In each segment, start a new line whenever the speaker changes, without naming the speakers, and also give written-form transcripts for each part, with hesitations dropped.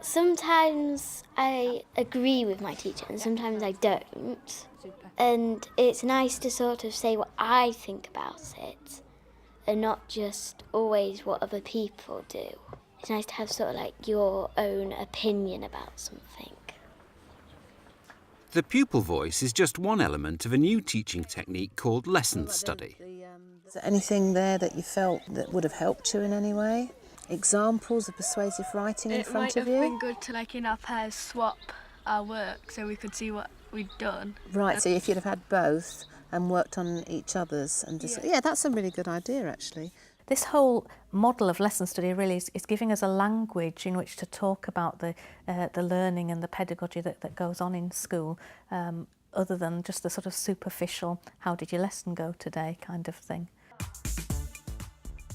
Sometimes I agree with my teacher and sometimes I don't. And it's nice to sort of say what I think about it and not just always what other people do. It's nice to have sort of like your own opinion about something.
The pupil voice is just one element of a new teaching technique called lesson study.
Is there anything there that you felt that would have helped you in any way? Examples of persuasive writing in front of you?
It might have been good to, like, in our pairs, swap our work so we could see what we'd done.
Right, so if you'd have had both and worked on each other's and just... Yeah, that's a really good idea, actually.
This whole model of lesson study really is giving us a language in which to talk about the learning and the pedagogy that goes on in school, other than just the sort of superficial, how did your lesson go today kind of thing.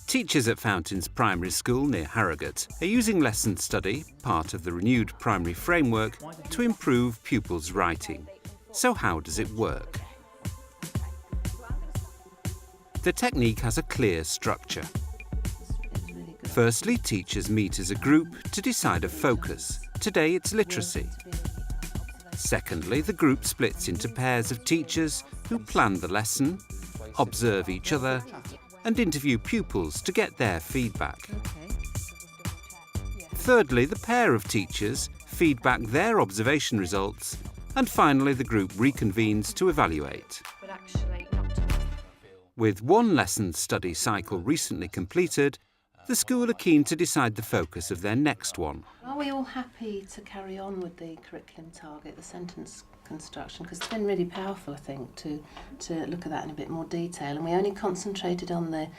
Teachers at Fountains Primary School near Harrogate are using lesson study, part of the renewed primary framework, to improve pupils' writing. So how does it work? The technique has a clear structure. Firstly, teachers meet as a group to decide a focus. Today it's literacy. Secondly, the group splits into pairs of teachers who plan the lesson, observe each other, and interview pupils to get their feedback. Thirdly, the pair of teachers feed back their observation results, and finally the group reconvenes to evaluate. With one lesson study cycle recently completed, the school are keen to decide the focus of their next one.
Are we all happy to carry on with the curriculum target, the sentence construction? Because it's been really powerful, I think, to look at that in a bit more detail. And we only concentrated on the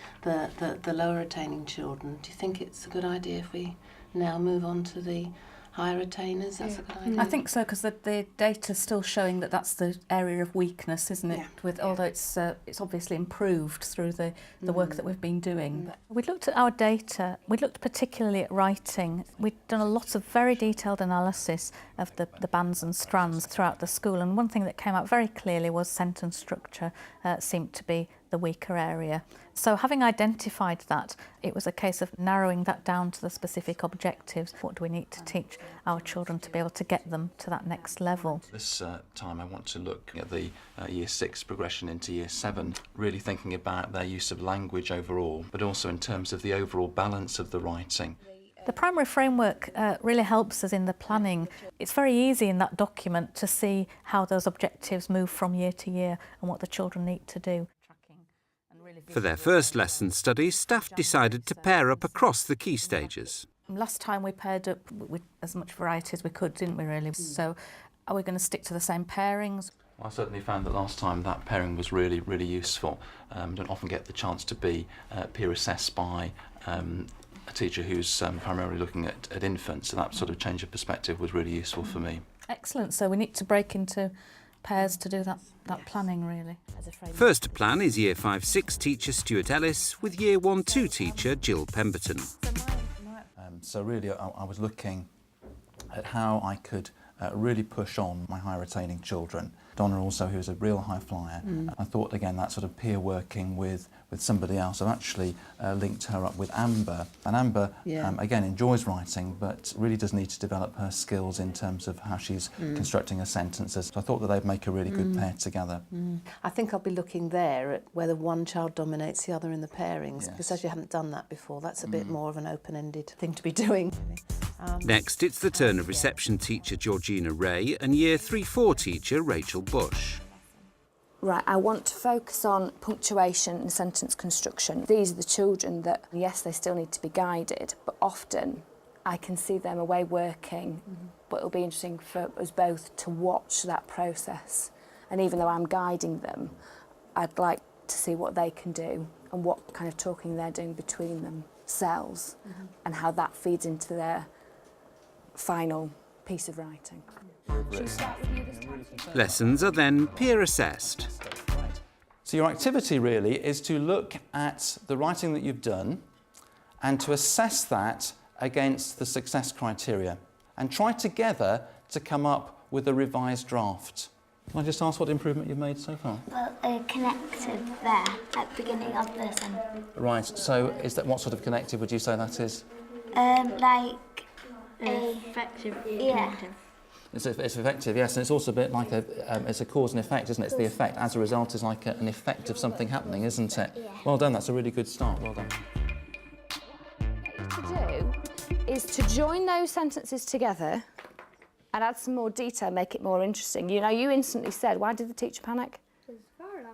lower attaining children. Do you think it's a good idea if we now move on to the higher attainers? That's a good idea.
I think so, because the data's still showing that that's the area of weakness, isn't it? Although it's obviously improved through the work that we've been doing. We looked at our data. We looked particularly at writing. We'd done a lot of very detailed analysis of the bands and strands throughout the school, and one thing that came out very clearly was sentence structure seemed to be the weaker area. So having identified that, it was a case of narrowing that down to the specific objectives. What do we need to teach our children to be able to get them to that next level?
This time I want to look at the Year 6 progression into Year 7, really thinking about their use of language overall, but also in terms of the overall balance of the writing.
The primary framework really helps us in the planning. It's very easy in that document to see how those objectives move from year to year and what the children need to do.
For their first lesson study, staff decided to pair up across the key stages.
Last time we paired up with as much variety as we could, didn't we really? So are we going to stick to the same pairings?
I certainly found that last time that pairing was really, really useful. Don't often get the chance to be peer assessed by a teacher who's primarily looking at infants, so that sort of change of perspective was really useful for me.
Excellent, so we need to break into pairs to do that planning, really.
First to plan is Year 5-6 teacher Stuart Ellis with Year 1-2 teacher Jill Pemberton.
So really I was looking at how I could really push on my higher attaining children. Donna also, who's a real high flyer, I thought again that sort of peer working with somebody else. I've actually linked her up with Amber, and Amber again enjoys writing but really does need to develop her skills in terms of how she's constructing her sentences. So I thought that they'd make a really good pair together.
I think I'll be looking there at whether one child dominates the other in the pairings, because as you haven't done that before, that's a bit more of an open-ended thing to be doing.
Next, it's the turn of reception teacher Georgina Ray and Year 3-4 teacher Rachel Bush.
Right, I want to focus on punctuation and sentence construction. These are the children that, yes, they still need to be guided, but often I can see them away working, but it'll be interesting for us both to watch that process. And even though I'm guiding them, I'd like to see what they can do and what kind of talking they're doing between themselves and how that feeds into their final piece of writing.
Lessons are then peer assessed.
So your activity really is to look at the writing that you've done and to assess that against the success criteria and try together to come up with a revised draft. Can I just ask what improvement you've made so far?
Well, connected there at the beginning of the sentence.
Right, so is that what sort of connective would you say that is?
Like
Effective.
Yeah.
It's effective, yes, and it's also a bit like it's a cause and effect, isn't it? It's the effect as a result is like an effect of something happening, isn't it?
Yeah.
Well done, that's a really good start, well done.
What you do is to join those sentences together and add some more detail, make it more interesting. You know, you instantly said, why did the teacher panic?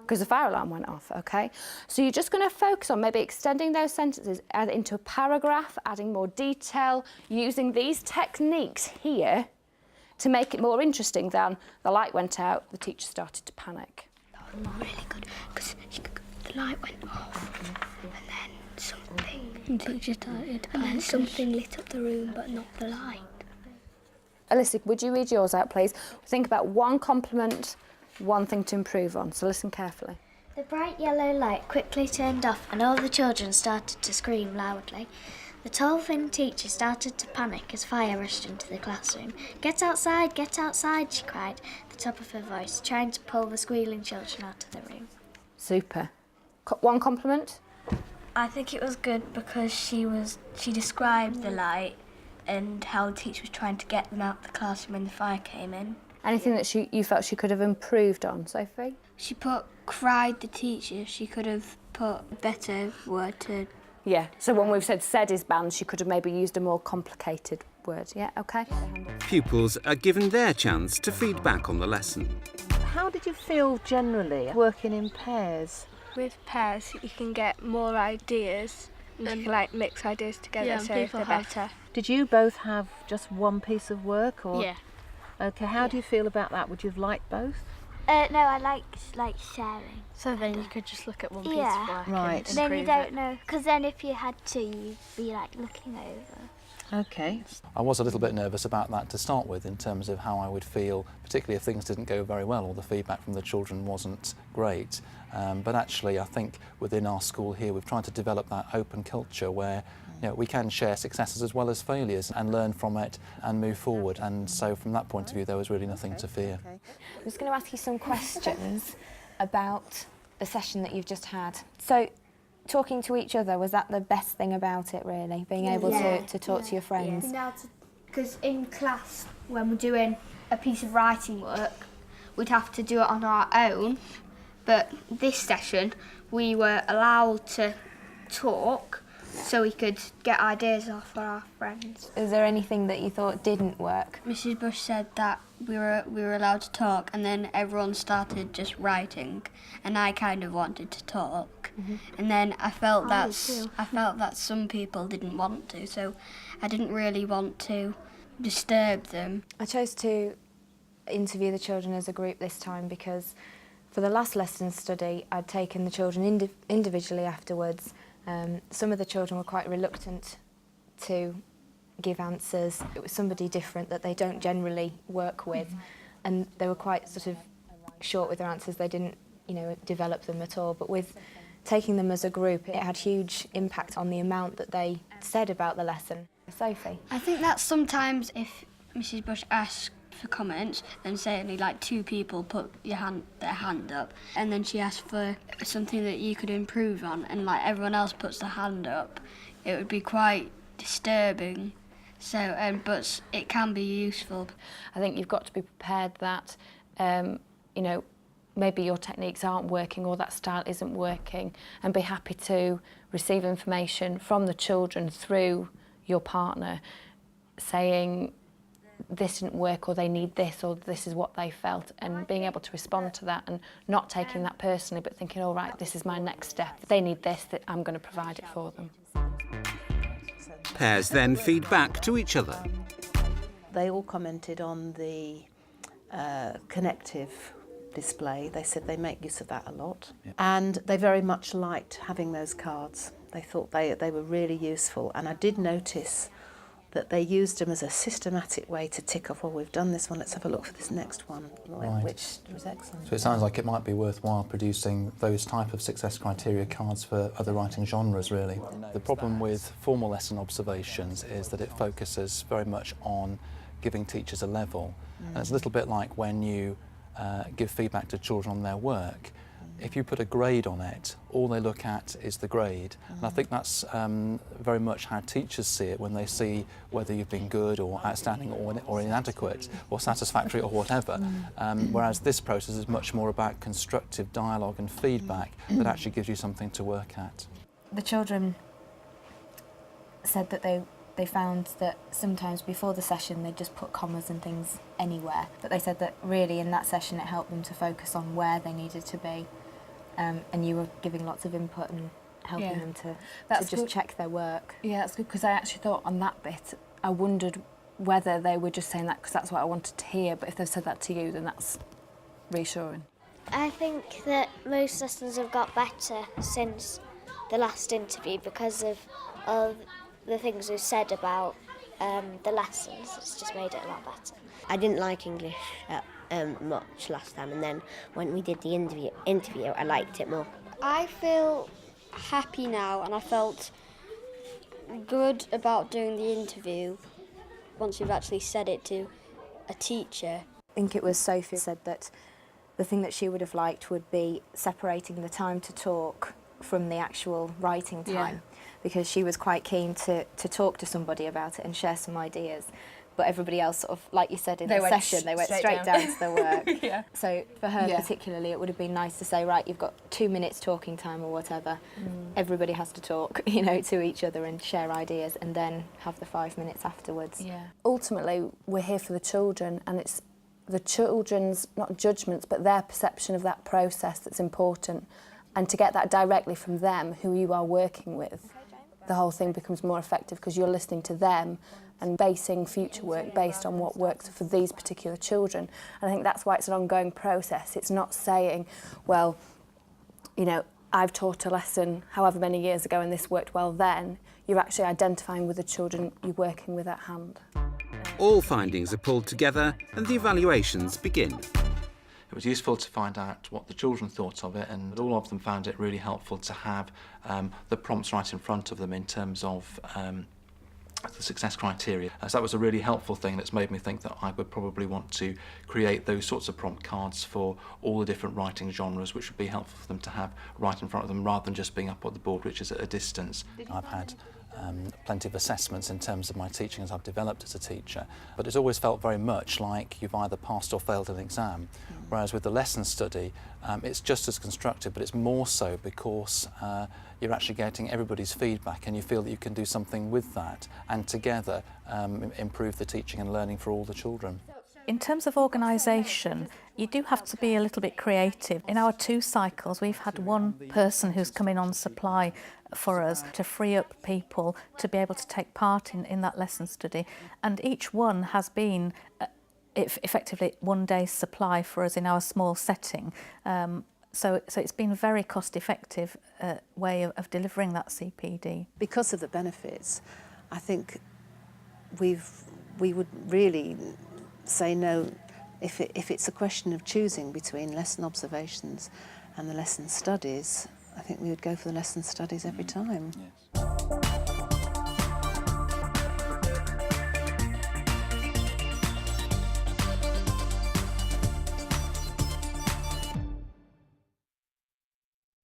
Because the fire alarm went off, OK? So you're just going to focus on maybe extending those sentences into a paragraph, adding more detail, using these techniques here to make it more interesting than the light went out, the teacher started to panic.
That was really good, because the light went off, and then something lit up the room, but not the light.
Alyssa, would you read yours out, please? Think about one compliment, one thing to improve on, so listen carefully.
The bright yellow light quickly turned off, and all the children started to scream loudly. The tall, thin teacher started to panic as fire rushed into the classroom. Get outside, she cried, at the top of her voice, trying to pull the squealing children out of the room.
Super. One compliment?
I think it was good because she described the light and how the teacher was trying to get them out of the classroom when the fire came in.
Anything that you felt she could have improved on, Sophie?
She cried the teacher. She could have put a better word to...
Yeah, so when we've said is banned, she could have maybe used a more complicated word. Yeah, OK?
Pupils are given their chance to feed back on the lesson.
How did you feel generally working in pairs?
With pairs, you can get more ideas and like mix ideas together, so if they're better.
Did you both have just one piece of work, or?
Yeah.
Okay, how do you feel about that? Would you have liked both?
No, I like sharing.
So then you could just look at one piece
Yeah.
of work
Right.
and
Then you
improve
don't
it.
know, because then if you had to, you'd be like looking over.
Okay.
I was a little bit nervous about that to start with in terms of how I would feel, particularly if things didn't go very well or the feedback from the children wasn't great. But actually I think within our school here we've tried to develop that open culture where we can share successes as well as failures and learn from it and move forward, and so from that point of view there was really nothing to fear.
I'm just going to ask you some questions about the session that you've just had. So, talking to each other, was that the best thing about it, really? Being able to talk to your friends?
Because in class, when we're doing a piece of writing work, we'd have to do it on our own. But this session, we were allowed to talk so we could get ideas off for our friends.
Is there anything that you thought didn't work?
Mrs. Bush said that we were allowed to talk, and then everyone started just writing, and I kind of wanted to talk, and then I felt that some people didn't want to, so I didn't really want to disturb them.
I chose to interview the children as a group this time because for the last lesson study I'd taken the children individually afterwards. Some of the children were quite reluctant to give answers. It was somebody different that they don't generally work with, and they were quite sort of short with their answers. They didn't, develop them at all. But with taking them as a group, it had huge impact on the amount that they said about the lesson. Sophie?
I think that sometimes if Mrs. Bush asks for comments, then say only like 2 people put their hand up, and then she asks for something that you could improve on, and like everyone else puts their hand up, it would be quite disturbing. So, but it can be useful.
I think you've got to be prepared that, maybe your techniques aren't working or that style isn't working, and be happy to receive information from the children through your partner saying this didn't work or they need this or this is what they felt, and being able to respond to that and not taking that personally but thinking, all right, this is my next step. They need this, that I'm going to provide it for them.
Pairs then feed back to each other.
They all commented on the connective display. They said they make use of that a lot.
Yep.
And they very much liked having those cards. They thought they were really useful, and I did notice that they used them as a systematic way to tick off, well, we've done this one, let's have a look for this next one,
Right.
which was excellent.
So it sounds like it might be worthwhile producing those type of success criteria cards for other writing genres, really. The problem with formal lesson observations is that it focuses very much on giving teachers a level. And it's a little bit like when you give feedback to children on their work. If you put a grade on it, all they look at is the grade. And I think that's very much how teachers see it when they see whether you've been good or outstanding or inadequate or satisfactory or whatever. Whereas this process is much more about constructive dialogue and feedback that actually gives you something to work at.
The children said that they found that sometimes before the session they just put commas and things anywhere, but they said that really in that session it helped them to focus on where they needed to be, and you were giving lots of input and helping them to just check their work.
Yeah, that's good, because I actually thought on that bit, I wondered whether they were just saying that because that's what I wanted to hear, but if they've said that to you, then that's reassuring.
I think that most lessons have got better since the last interview because of the things we've said about the lessons. It's just made it a lot better.
I didn't like English much last time, and then when we did the interview, I liked it more.
I feel happy now, and I felt good about doing the interview once you've actually said it to a teacher.
I think it was Sophie said that the thing that she would have liked would be separating the time to talk from the actual writing time, because she was quite keen to talk to somebody about it and share some ideas. But everybody else, sort of, like you said in the session, they went straight down to their work. So for her particularly, it would have been nice to say, right, you've got 2 minutes talking time or whatever. Everybody has to talk, you know, to each other and share ideas, and then have the 5 minutes afterwards.
Ultimately, we're here for the children, and it's the children's, not judgments, but their perception of that process that's important. And to get that directly from them, who you are working with, the whole thing becomes more effective because you're listening to them and basing future work based on what works for these particular children. And I think that's why it's an ongoing process. It's not saying, well, you know, I've taught a lesson however many years ago and this worked well then. You're actually identifying with the children you're working with at hand.
All findings are pulled together and the evaluations begin.
It was useful to find out what the children thought of it, and all of them found it really helpful to have the prompts right in front of them in terms of the success criteria. So that was a really helpful thing that's made me think that I would probably want to create those sorts of prompt cards for all the different writing genres, which would be helpful for them to have right in front of them rather than just being up on the board, which is at a distance. I've had plenty of assessments in terms of my teaching as I've developed as a teacher, but it's always felt very much like you've either passed or failed an exam, whereas with the lesson study it's just as constructive, but it's more so because you're actually getting everybody's feedback and you feel that you can do something with that and together improve the teaching and learning for all the children.
In terms of organisation, you do have to be a little bit creative. In our 2 cycles, we've had one person who's come in on supply for us to free up people to be able to take part in that lesson study. And each one has been effectively 1 day's supply for us in our small setting. So it's been a very cost-effective way of delivering that CPD.
Because of the benefits, I think we would really say no if it's a question of choosing between lesson observations and the lesson studies. I think we would go for the lesson studies every time.
Yes.